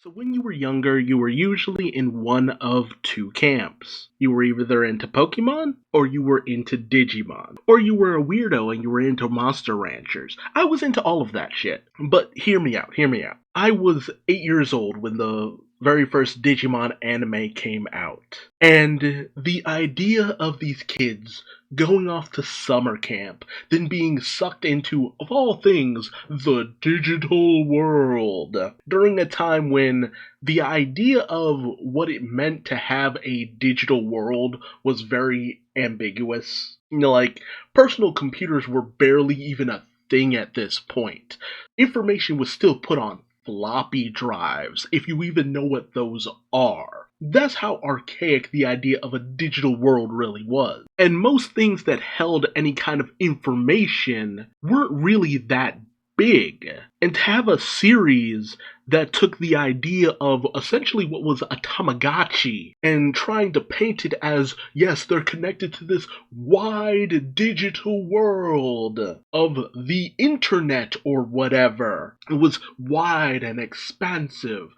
So when you were younger, you were usually in one of two camps. You were either into Pokemon, or you were into Digimon. Or you were a weirdo and you were into Monster Ranchers. I was into all of that shit. But hear me out, hear me out. I was 8 years old when the very first Digimon anime came out. And the idea of these kids going off to summer camp, then being sucked into, of all things, the digital world, during a time when the idea of what it meant to have a digital world was very ambiguous. Like, personal computers were barely even a thing at this point. Information was still put on floppy drives, if you even know what those are. That's how archaic the idea of a digital world really was. And most things that held any kind of information weren't really that big. And to have a series that took the idea of essentially what was a Tamagotchi and trying to paint it as, yes, they're connected to this wide digital world of the internet or whatever. It was wide and expansive,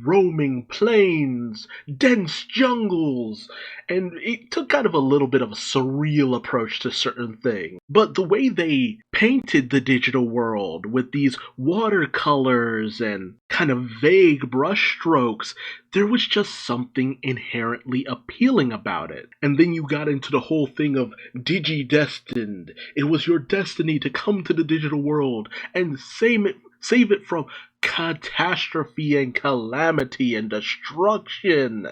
roaming plains, dense jungles, and it took kind of a little bit of a surreal approach to certain things. But the way they painted the digital world with these watercolors and kind of vague brushstrokes, there was just something inherently appealing about it. And then you got into the whole thing of Digi-Destined. It was your destiny to come to the digital world and save it from catastrophe and calamity and destruction.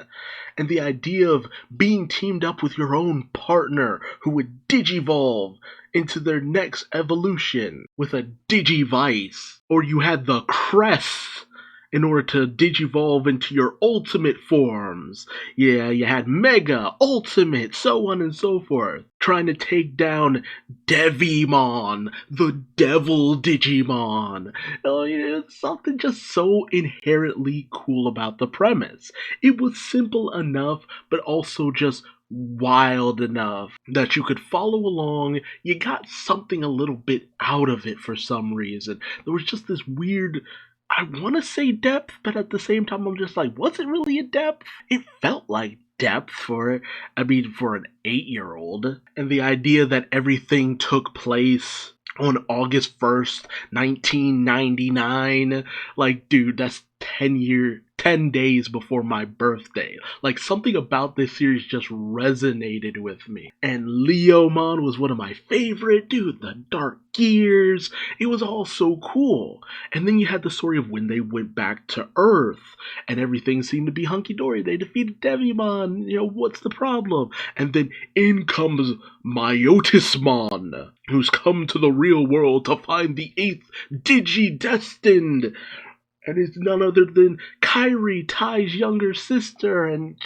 And the idea of being teamed up with your own partner who would digivolve into their next evolution with a digivice. Or you had the crests in order to digivolve into your ultimate forms. Yeah, you had Mega, Ultimate, so on and so forth. Trying to take down Devimon, the Devil Digimon. It's something just so inherently cool about the premise. It was simple enough, but also just wild enough that you could follow along. You got something a little bit out of it for some reason. There was just this weird, I want to say depth, but at the same time I'm just like, was it really a depth? It felt like depth for an 8-year-old. And the idea that everything took place on August 1st, 1999, like, dude, that's 10 days before my birthday. Like, something about this series just resonated with me. And Leomon was one of my favorite, dude, the dark gears. It was all so cool. And then you had the story of when they went back to Earth and everything seemed to be hunky-dory. They defeated Devimon. What's the problem? And then in comes Myotismon, who's come to the real world to find the 8th Digi-Destined. And it's none other than Kairi, Tai's younger sister, and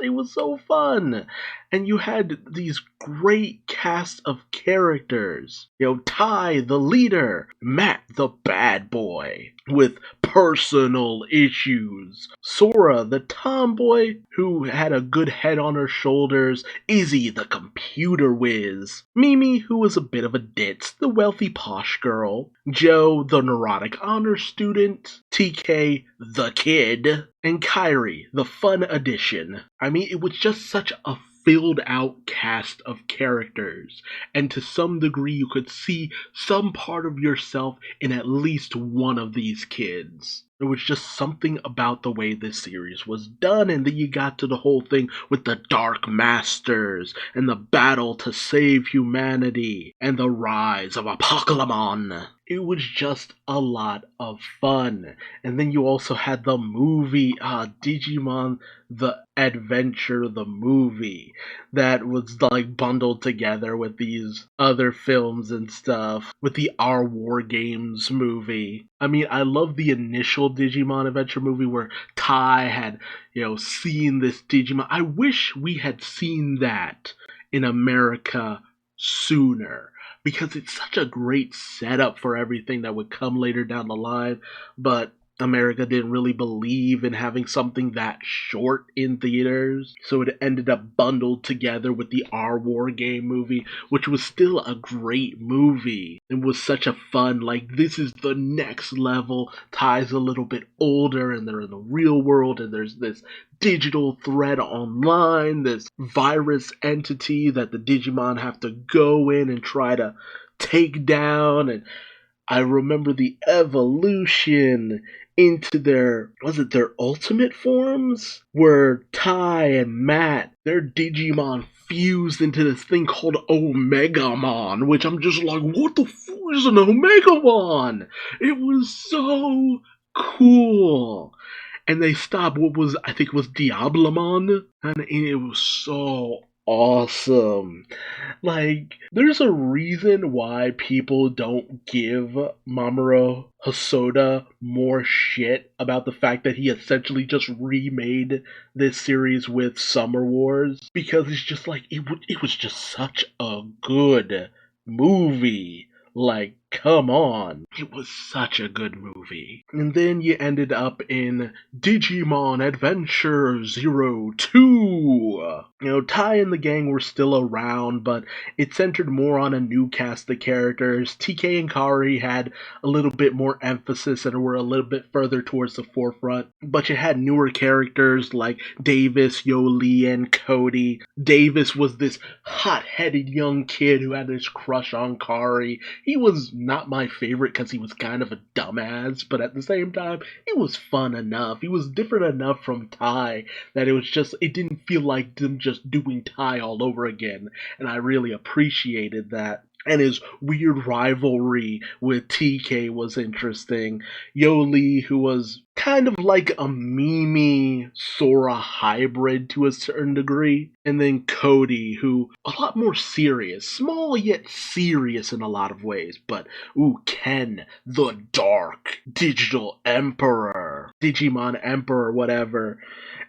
it was so fun. And you had these great cast of characters. Tai, the leader, Matt, the bad boy, with personal issues, Sora, the tomboy, who had a good head on her shoulders, Izzy, the computer whiz, Mimi, who was a bit of a ditz, the wealthy posh girl, Joe, the neurotic honor student, TK, the kid, and Kairi, the fun addition. It was just such a filled out cast of characters, and to some degree you could see some part of yourself in at least one of these kids. There was just something about the way this series was done, and then you got to the whole thing with the Dark Masters, and the battle to save humanity, and the rise of Apocalypse. It was just a lot of fun. And then you also had the movie, Digimon the Adventure, the movie, that was like bundled together with these other films and stuff, with the Our War Games movie. I love the initial Digimon Adventure movie where Tai had, seen this Digimon. I wish we had seen that in America sooner, because it's such a great setup for everything that would come later down the line. But America didn't really believe in having something that short in theaters, so it ended up bundled together with the Our War Game movie, which was still a great movie. It was such a fun, like, this is the next level. Ty's a little bit older, and they're in the real world, and there's this digital threat online, this virus entity that the Digimon have to go in and try to take down. And I remember the evolution into their ultimate forms? Where Ty and Matt, their Digimon fused into this thing called Omegamon, which I'm just like, what the fuck is an Omegamon? It was so cool. And they stopped what was, I think it was Diablomon, and it was so awesome. Like, there's a reason why people don't give Mamoru Hosoda more shit about the fact that he essentially just remade this series with Summer Wars. Because it's just like, it was just such a good movie. Like, come on. It was such a good movie. And then you ended up in Digimon Adventure 02. Ty and the gang were still around, but it centered more on a new cast of characters. TK and Kari had a little bit more emphasis and were a little bit further towards the forefront. But you had newer characters like Davis, Yoli, and Cody. Davis was this hot-headed young kid who had this crush on Kari. He was not my favorite because he was kind of a dumbass, but at the same time, it was fun enough. He was different enough from Ty that it didn't feel like them just doing Ty all over again, and I really appreciated that. And his weird rivalry with TK was interesting. Yoli, who was kind of like a Mimi Sora hybrid to a certain degree. And then Cody, who a lot more serious, small yet serious in a lot of ways. But, Ken, the Dark Digital Emperor, Digimon Emperor, whatever.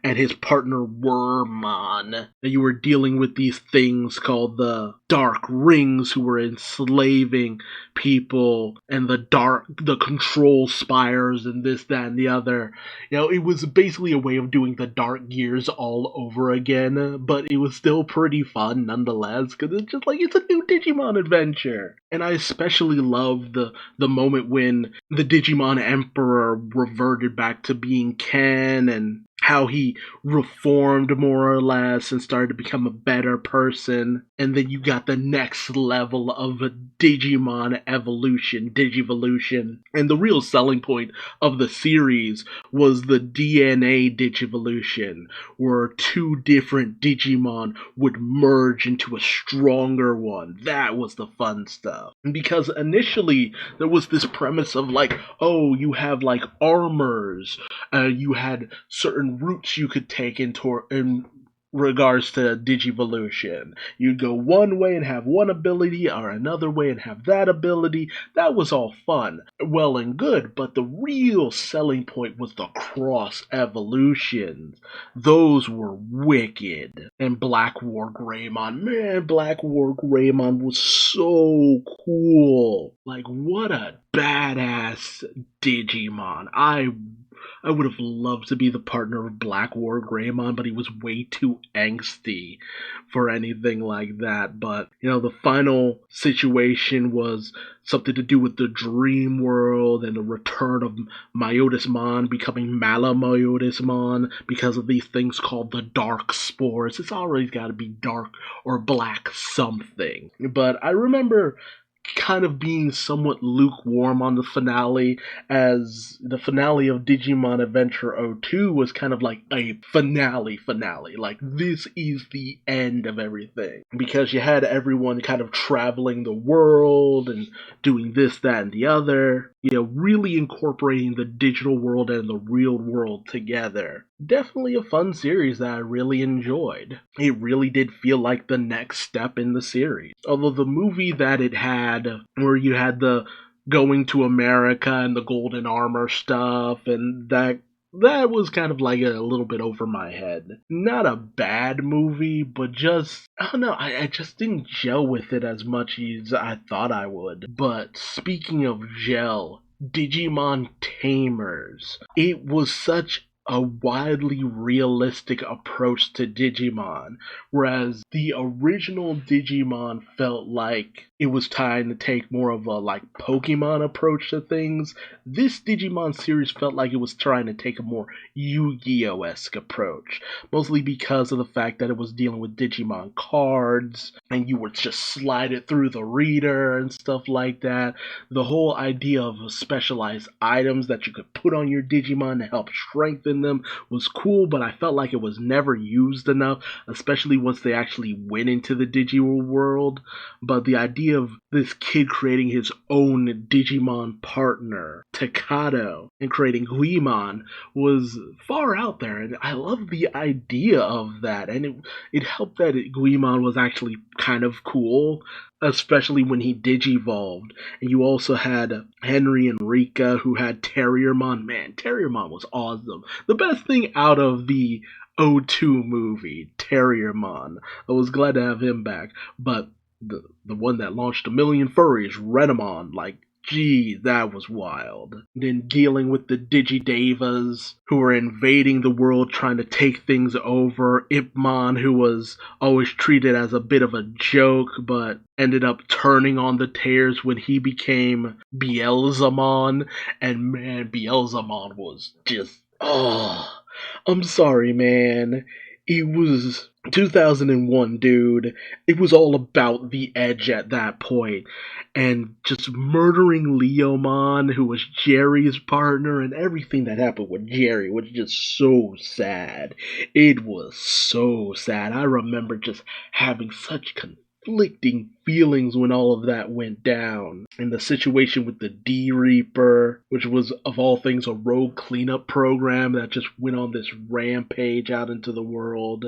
And his partner Wormmon. You were dealing with these things called the Dark Rings who were enslaving people, and the control spires and this, that, and the other. It was basically a way of doing the Dark Gears all over again, but it was still pretty fun nonetheless, because it's just like, it's a new Digimon adventure. And I especially love the moment when the Digimon Emperor reverted back to being Ken, and how he reformed more or less and started to become a better person. And then you got the next level of a Digimon evolution, Digivolution. And the real selling point of the series was the DNA Digivolution, where two different Digimon would merge into a stronger one. That was the fun stuff. Because initially there was this premise of like, oh, you have like armors, you had certain routes you could take in regards to Digivolution. You'd go one way and have one ability, or another way and have that ability. That was all fun, well and good, but the real selling point was the cross evolutions. Those were wicked. And Black War Greymon, man, Black War Greymon was so cool. Like, what a badass Digimon. I would have loved to be the partner of Black War Greymon, but he was way too angsty for anything like that. But, the final situation was something to do with the dream world and the return of Myotismon becoming Malamyotismon because of these things called the dark spores. It's always got to be dark or black something. But I remember kind of being somewhat lukewarm on the finale, as the finale of Digimon Adventure 02 was kind of like a finale. Like, this is the end of everything. Because you had everyone kind of traveling the world and doing this, that, and the other. Really incorporating the digital world and the real world together. Definitely a fun series that I really enjoyed. It really did feel like the next step in the series. Although the movie that it had, where you had the going to America and the golden armor stuff, and that was kind of like a little bit over my head. Not a bad movie, but just, I don't know, I just didn't gel with it as much as I thought I would. But speaking of gel, Digimon Tamers. It was such a widely realistic approach to Digimon, whereas the original Digimon felt like it was trying to take more of a Pokemon approach to things. This Digimon series felt like it was trying to take a more Yu-Gi-Oh-esque approach, mostly because of the fact that it was dealing with Digimon cards, and you would just slide it through the reader and stuff like that. The whole idea of specialized items that you could put on your Digimon to help strengthen them was cool, but I felt like it was never used enough, especially once they actually went into the Digimon world. But the idea of this kid creating his own Digimon partner, Takato, and creating Guimon was far out there, and I love the idea of that. And it helped that Guimon was actually kind of cool, especially when he digivolved. And you also had Henry and Rika, who had Terriermon. Man, Terriermon was awesome. The best thing out of the O2 movie, Terriermon. I was glad to have him back. But the one that launched a million furries, Renamon, gee, that was wild. Then dealing with the Digidevas, who were invading the world trying to take things over. Ipmon, who was always treated as a bit of a joke, but ended up turning on the tears when he became Beelzemon. And man, Beelzemon was just, oh, I'm sorry, man. It was 2001, dude. It was all about the edge at that point. And just murdering Leomon, who was Jerry's partner, and everything that happened with Jerry was just so sad. It was so sad. I remember just having such conflicting feelings when all of that went down. And the situation with the D-Reaper, which was, of all things, a rogue cleanup program that just went on this rampage out into the world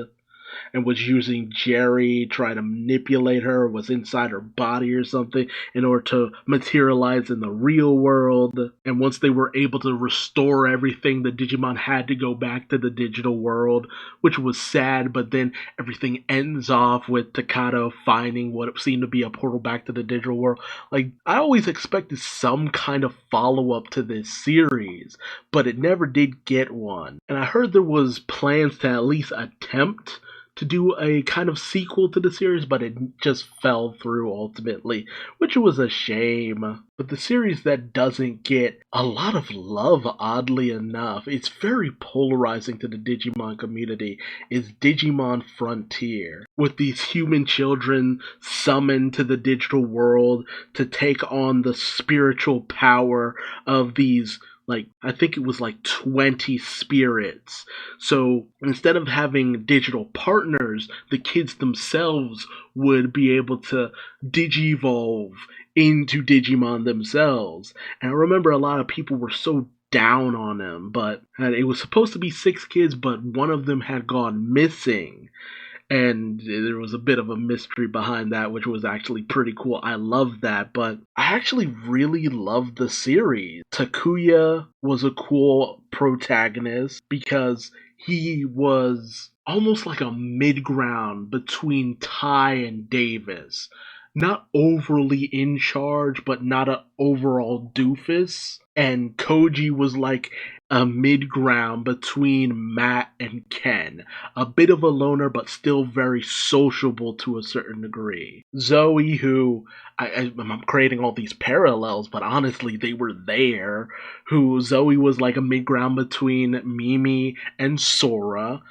and was using Jerry, trying to manipulate her, was inside her body or something in order to materialize in the real world. And once they were able to restore everything, the Digimon had to go back to the digital world, which was sad, but then everything ends off with Takato finding what seemed to be a portal back to the digital world. I always expected some kind of follow-up to this series, but it never did get one. And I heard there was plans to at least attempt to do a kind of sequel to the series, but it just fell through ultimately, which was a shame. But the series that doesn't get a lot of love, oddly enough, it's very polarizing to the Digimon community, is Digimon Frontier, with these human children summoned to the digital world to take on the spiritual power of these, I think it was 20 spirits. So instead of having digital partners, the kids themselves would be able to digivolve into Digimon themselves. And I remember a lot of people were so down on them, but it was supposed to be 6 kids, but one of them had gone missing. And there was a bit of a mystery behind that, which was actually pretty cool. I loved that, but I actually really loved the series. Takuya was a cool protagonist because he was almost like a mid-ground between Ty and Davis. Not overly in charge, but not an overall doofus. And Koji was like a mid-ground between Matt and Ken. A bit of a loner, but still very sociable to a certain degree. Zoe, who, I'm creating all these parallels, but honestly, they were there. Zoe was like a mid-ground between Mimi and Sora.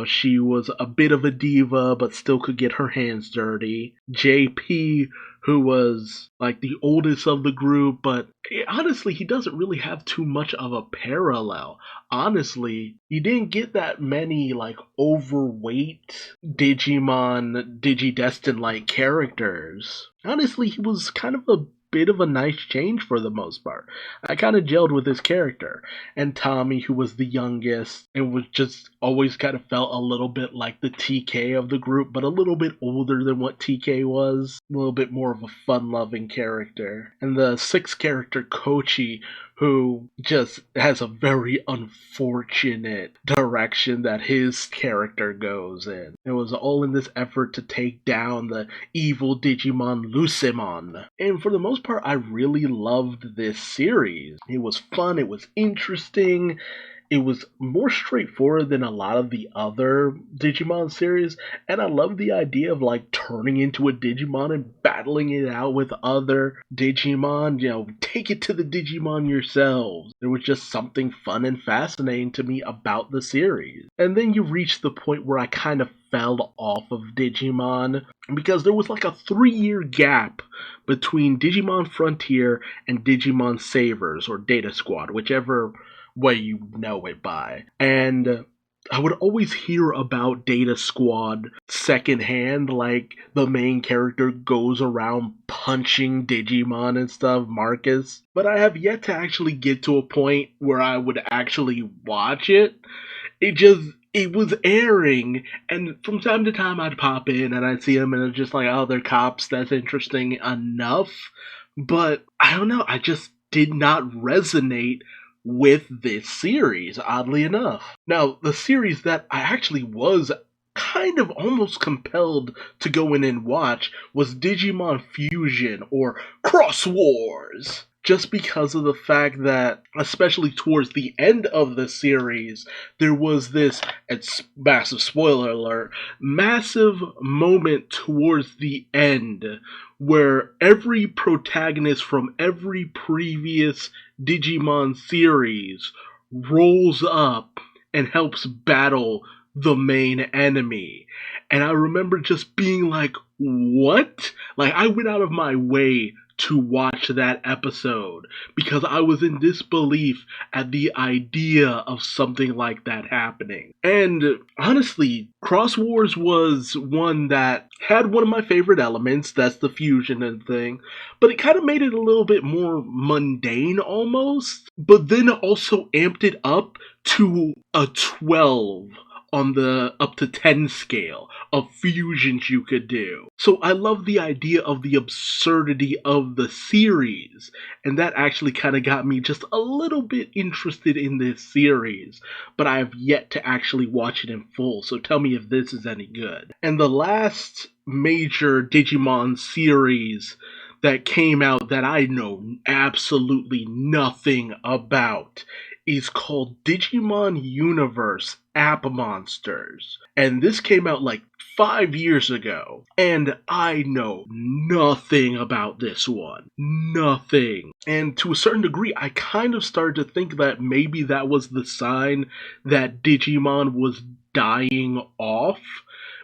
She was a bit of a diva, but still could get her hands dirty. JP, who was the oldest of the group, but honestly, he doesn't really have too much of a parallel. Honestly, he didn't get that many overweight Digimon, Digidestin characters. Honestly, he was kind of a bit of a nice change for the most part. I kind of gelled with his character. And Tommy, who was the youngest, and was just always kind of felt a little bit like the TK of the group, but a little bit older than what TK was. A little bit more of a fun-loving character. And the 6th character, Kochi, who just has a very unfortunate direction that his character goes in. It was all in this effort to take down the evil Digimon Lucemon. And for the most part, I really loved this series. It was fun, it was interesting, it was more straightforward than a lot of the other Digimon series, and I love the idea of like turning into a Digimon and battling it out with other Digimon. Take it to the Digimon yourselves. There was just something fun and fascinating to me about the series. And then you reach the point where I kind of fell off of Digimon because there was like a 3-year gap between Digimon Frontier and Digimon Savers or Data Squad, whichever way you know it by. And I would always hear about Data Squad secondhand, like the main character goes around punching Digimon and stuff, Marcus. But I have yet to actually get to a point where I would actually watch it. It was airing, and from time to time I'd pop in and I'd see them and it's just like, oh, they're cops, that's interesting enough. But I don't know, I just did not resonate with this series, oddly enough. Now, the series that I actually was kind of almost compelled to go in and watch was Digimon Fusion or Cross Wars. Just because of the fact that, especially towards the end of the series, there was this, it's massive spoiler alert, massive moment towards the end where every protagonist from every previous Digimon series rolls up and helps battle the main enemy. And I remember just being like, what? Like, I went out of my way to watch that episode because I was in disbelief at the idea of something like that happening. And honestly, Cross Wars was one that had one of my favorite elements, that's the fusion and thing, but it kind of made it a little bit more mundane almost, but then also amped it up to a 12 on the up to 10 scale of fusions you could do. So I love the idea of the absurdity of the series, and that actually kind of got me just a little bit interested in this series, but I have yet to actually watch it in full, so tell me if this is any good. And the last major Digimon series that came out that I know absolutely nothing about is called Digimon Universe App Monsters. And this came out like 5 years ago. And I know nothing about this one. Nothing. And to a certain degree, I kind of started to think that maybe that was the sign that Digimon was dying off,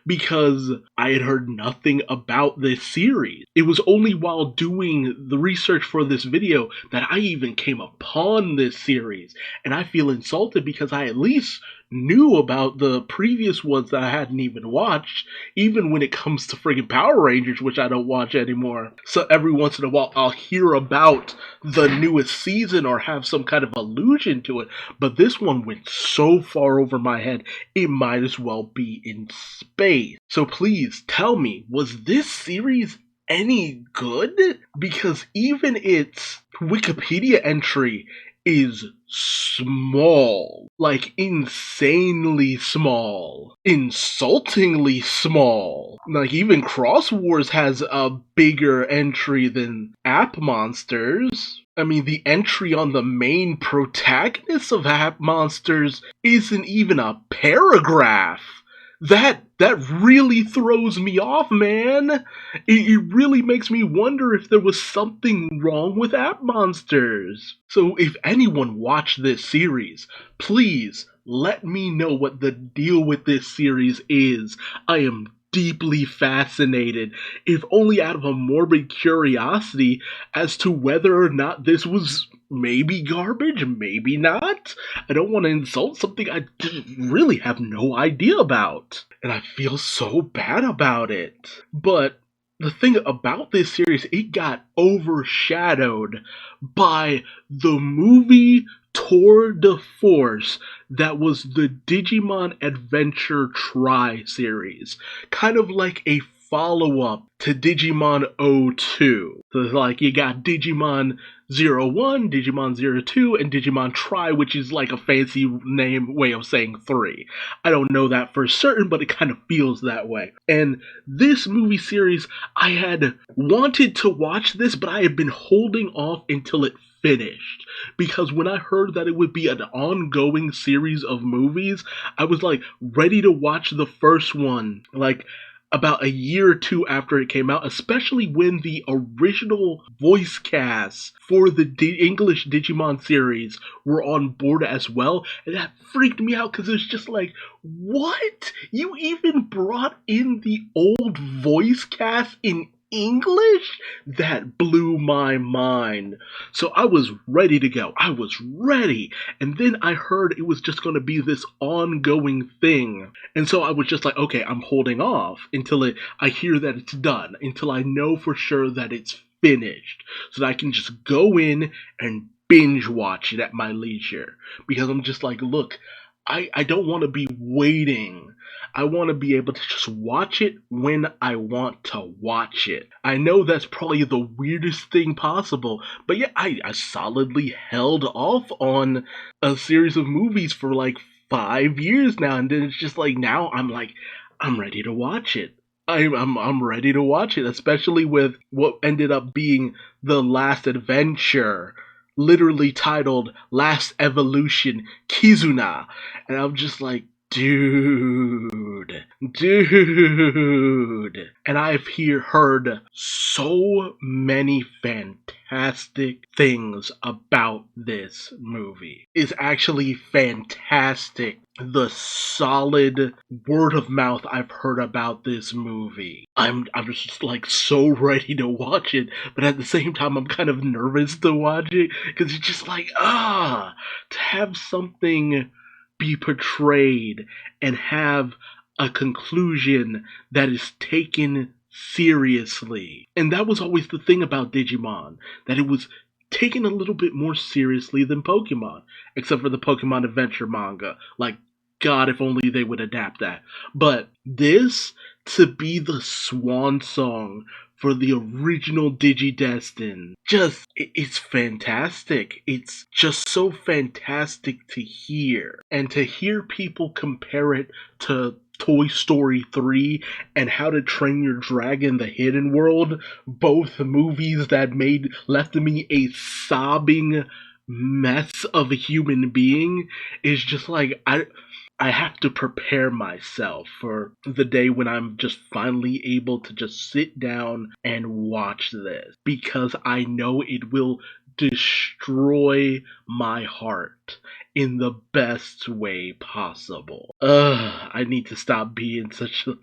because I had heard nothing about this series. It was only while doing the research for this video that I even came upon this series, and I feel insulted because I at least knew about the previous ones that I hadn't even watched, even when it comes to friggin' Power Rangers, which I don't watch anymore. So every once in a while I'll hear about the newest season or have some kind of allusion to it, but this one went so far over my head, it might as well be in space. So please tell me, was this series any good? Because even its Wikipedia entry is small, like insanely small, insultingly small. Like even Cross Wars has a bigger entry than App Monsters. I mean, the entry on the main protagonist of App Monsters isn't even a paragraph. That really throws me off, man. It really makes me wonder if there was something wrong with App Monsters. So if anyone watched this series, please let me know what the deal with this series is. I am deeply fascinated, if only out of a morbid curiosity, as to whether or not this was maybe garbage, maybe not. I don't want to insult something I really have no idea about, and I feel so bad about it. But the thing about this series, it got overshadowed by the movie tour de force that was the Digimon Adventure Tri series. Kind of like a follow-up to Digimon 02. So it's like you got Digimon 01, Digimon 02, and Digimon Tri, which is like a fancy name way of saying 3. I don't know that for certain, but it kind of feels that way. And this movie series, I had wanted to watch this, but I had been holding off until it finished, because when I heard that it would be an ongoing series of movies, I was like ready to watch the first one like about a year or two after it came out, especially when the original voice casts for the English Digimon series were on board as well. And that freaked me out because it was just like, what? You even brought in the old voice cast in English? That blew my mind. So I was ready to go. I was ready. And then I heard it was just going to be this ongoing thing. And so I was just like, okay, I'm holding off until I hear that it's done, until I know for sure that it's finished, so that I can just go in and binge watch it at my leisure. Because I'm just like, look, I don't want to be waiting. I want to be able to just watch it when I want to watch it. I know that's probably the weirdest thing possible, but yeah, I solidly held off on a series of movies for like 5 years now, and then it's just like now I'm ready to watch it. I'm ready to watch it, especially with what ended up being the last adventure, literally titled Last Evolution Kizuna. And I'm just like, dude. And I've heard so many fantastic things about this movie. It's actually fantastic. The solid word of mouth I've heard about this movie. I'm just like so ready to watch it, but at the same time I'm kind of nervous to watch it because it's just like, to have something be portrayed and have a conclusion that is taken seriously. And that was always the thing about Digimon, that it was taken a little bit more seriously than Pokemon, except for the Pokemon Adventure manga. Like, God, if only they would adapt that. But this, to be the swan song for the original Duuz-Diz-Din, it's fantastic. It's just so fantastic to hear. And to hear people compare it to Toy Story 3 and How to Train Your Dragon The Hidden World, both movies that left me a sobbing mess of a human being, is just like, I have to prepare myself for the day when I'm just finally able to just sit down and watch this, because I know it will destroy my heart in the best way possible. I need to stop being such a...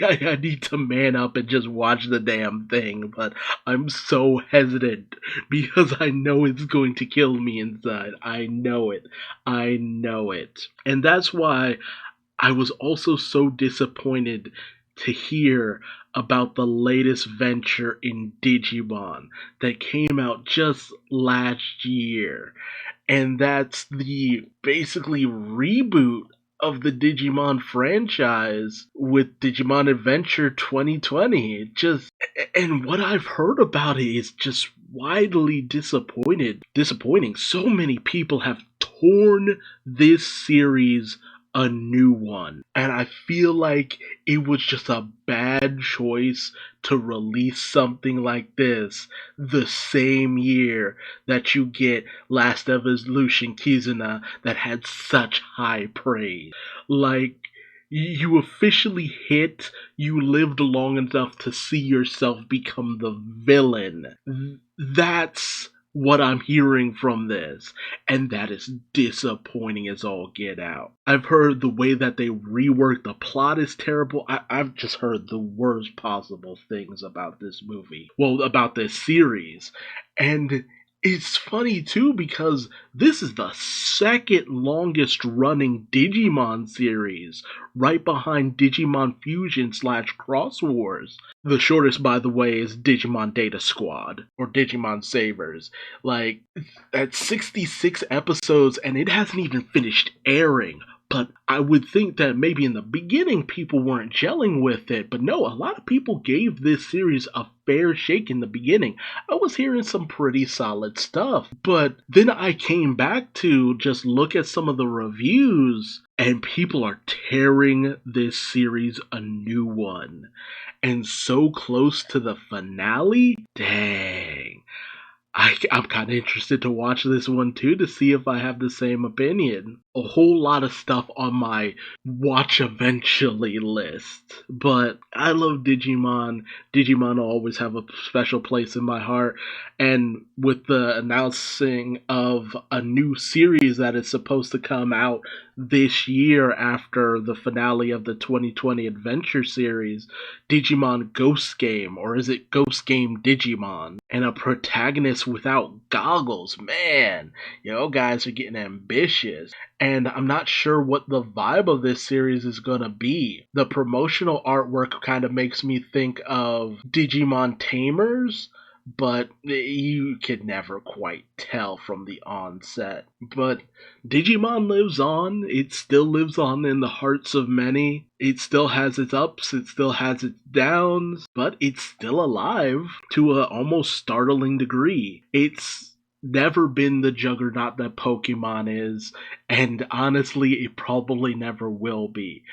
I need to man up and just watch the damn thing, but I'm so hesitant because I know it's going to kill me inside. I know it. I know it. And that's why I was also so disappointed to hear about the latest venture in Digimon that came out just last year. And that's the basically reboot of the Digimon franchise with Digimon Adventure 2020. And what I've heard about it is just widely disappointing. So many people have torn this series a new one, and I feel like it was just a bad choice to release something like this the same year that you get Last Evolution Kizuna that had such high praise. Like, you officially you lived long enough to see yourself become the villain. That's what I'm hearing from this, and that is disappointing as all get out. I've heard the way that they rework the plot is terrible. I've just heard the worst possible things about this movie. Well, about this series. And it's funny too because this is the second longest running Digimon series, right behind Digimon Fusion / Cross Wars. The shortest, by the way, is Digimon Data Squad, or Digimon Savers. Like, that's 66 episodes and it hasn't even finished airing. But I would think that maybe in the beginning people weren't gelling with it, but no, a lot of people gave this series a fair shake in the beginning. I was hearing some pretty solid stuff, but then I came back to just look at some of the reviews, and people are tearing this series a new one. And so close to the finale, dang. I'm kind of interested to watch this one too to see if I have the same opinion. A whole lot of stuff on my watch eventually list. But I love Digimon. Digimon will always have a special place in my heart. And with the announcing of a new series that is supposed to come out this year after the finale of the 2020 Adventure series, Digimon Ghost Game, or is it Ghost Game Digimon? And a protagonist without goggles. Man, guys are getting ambitious. And I'm not sure what the vibe of this series is gonna be. The promotional artwork kind of makes me think of Digimon Tamers, but you could never quite tell from the onset. But Digimon lives on. It still lives on in the hearts of many. It still has its ups, it still has its downs, but it's still alive to an almost startling degree. It's never been the juggernaut that Pokemon is, and honestly, it probably never will be.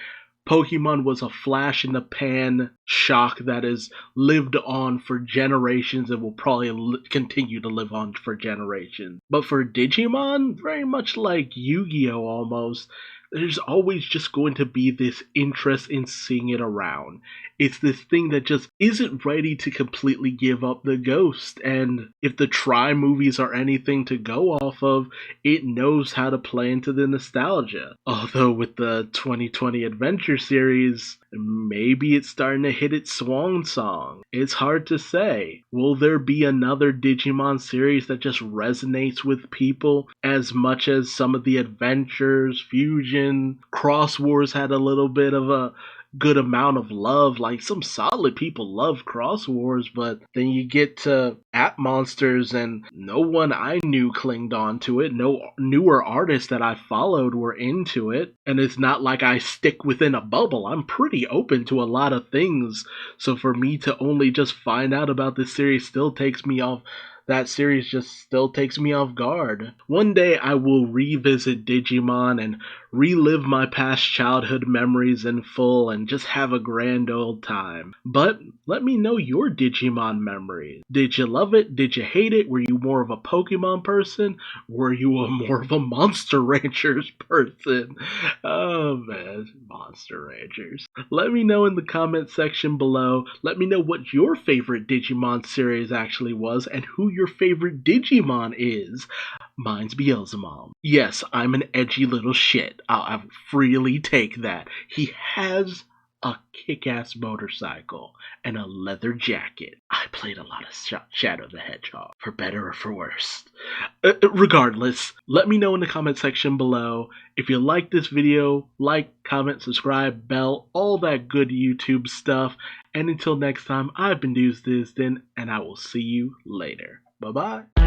Pokemon was a flash in the pan shock that has lived on for generations and will probably continue to live on for generations. But for Digimon, very much like Yu-Gi-Oh! Almost, there's always just going to be this interest in seeing it around. It's this thing that just isn't ready to completely give up the ghost. And if the Try movies are anything to go off of, it knows how to play into the nostalgia. Although with the 2020 Adventure series, maybe it's starting to hit its swan song. It's hard to say. Will there be another Digimon series that just resonates with people as much as some of the Adventures, Fusion, Cross Wars had a little bit of a good amount of love? Like, some solid people love Cross Wars, but then you get to App Monsters and no one I knew clinged on to it. No newer artists that I followed were into it. And it's not like I stick within a bubble. I'm pretty open to a lot of things. So for me to only just find out about this series still takes me off. That series just still takes me off guard. One day I will revisit Digimon and relive my past childhood memories in full and just have a grand old time. But let me know your Digimon memories. Did you love it? Did you hate it? Were you more of a Pokemon person? Were you more of a Monster Ranchers person? Oh man, Monster Ranchers. Let me know in the comment section below. Let me know what your favorite Digimon series actually was and who your favorite Digimon is. Mine's Beelzebub. Yes, I'm an edgy little shit. I'll freely take that. He has a kick-ass motorcycle and a leather jacket. I played a lot of Shadow the Hedgehog, for better or for worse. Regardless, let me know in the comment section below. If you like this video, like, comment, subscribe, bell, all that good YouTube stuff. And until next time, I've been Duuz-Diz-Din, and I will see you later. Bye-bye.